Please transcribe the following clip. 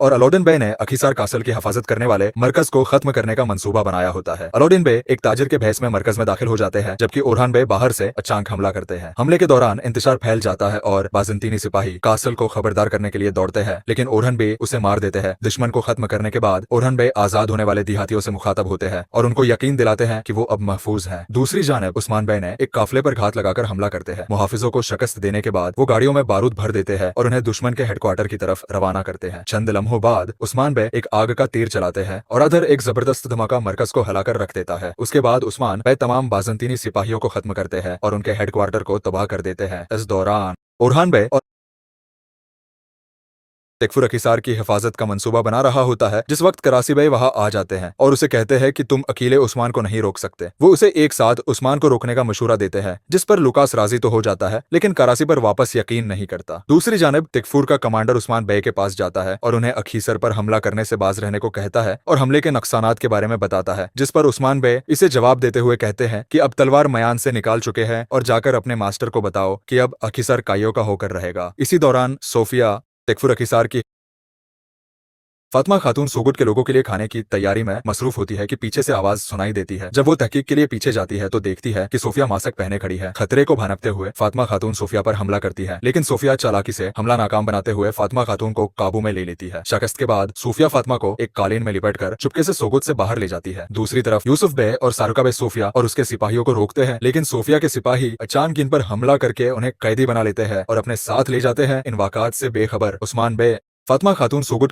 और अलाउद्दीन बे ने अखीसार कासल की हिफाजत करने वाले मरकज को खत्म करने का मंसूबा बनाया होता है। अलाउद्दीन बे एक ताजिर के भेस में मरकज में दाखिल हो जाते हैं, जबकि ओरहान बे बाहर से अचानक हमला करते हैं। हमले के दौरान इंतशार फैल जाता है और बाज़ंतीनी सिपाही कासल को खबरदार करने के लिए दौड़ते हैं, लेकिन ओरहान बे उसे मार देते हैं। दुश्मन को खत्म करने के बाद ओरहान बे आजाद होने वाले देहातियों से मुखातब होते हैं और उनको यकीन दिलाते हैं कि वो अब महफूज हैं। दूसरी जानिब उस्मान बे ने एक काफिले पर घात लगाकर हमला करते हैं। मुहाफिजों को शिकस्त देने के बाद वो गाड़ियों में बारूद भर देते हैं और उन्हें दुश्मन के हेडक्वार्टर की तरफ रवाना करते हैं। चंद लम्हों बाद उस्मान बे एक आग का तीर चलाते हैं और अधर एक जबरदस्त धमाका मरकज को हिलाकर रख देता है। उसके बाद उस्मान बे तमाम बाज़ंतीनी सिपाहियों को खत्म करते हैं और उनके हेडक्वार्टर को तबाह कर देते हैं। इस दौरान ओरहान बे और तिकफुर अखीसार की हिफाजत का मंसूबा बना रहा होता है, जिस वक्त करासी बे वहां आ जाते हैं और उसे कहते हैं कि तुम अकेले उस्मान को नहीं रोक सकते। वो उसे एक साथ उस्मान को रोकने का मशूरा देते हैं, जिस पर लुकास राजी तो हो जाता है, लेकिन करासी पर वापस यकीन नहीं करता। दूसरी जानिब तिकफुर का कमांडर उस्मान बे के पास जाता है और उन्हें अखीसर पर हमला करने से बाज रहने को कहता है और हमले के नुकसानात के बारे में बताता है, जिस पर उस्मान बे इसे जवाब देते हुए कहते हैं कि अब तलवार मयान से निकाल चुके हैं और जाकर अपने मास्टर को बताओ कि अब अखीसर काइयो का होकर रहेगा। इसी दौरान सोफिया तिकफुर अखीसार की फातिमा खातून सोगुट के लोगों के लिए खाने की तैयारी में मसरूफ होती है कि पीछे से आवाज सुनाई देती है। जब वो तहकीक के लिए पीछे जाती है तो देखती है कि सोफिया मास्क पहने खड़ी है। खतरे को भनकते हुए फातिमा खातून सोफिया पर हमला करती है, लेकिन सोफिया चालाकी से हमला नाकाम बनाते हुए फातिमा खातून को काबू में ले लेती है। शिकस्त के बाद सोफिया फातिमा को एक कालीन में लिपट कर चुपके से सोगुट से बाहर ले जाती है। दूसरी तरफ यूसुफ बे और सारुका बे सोफिया और उसके सिपाहियों को रोकते हैं, लेकिन सोफिया के सिपाही अचानक इन पर हमला करके उन्हें कैदी बना लेते हैं और अपने साथ ले जाते हैं। इन वाक़ात से बेखबर उस्मान बे फातिमा खातून सोगुट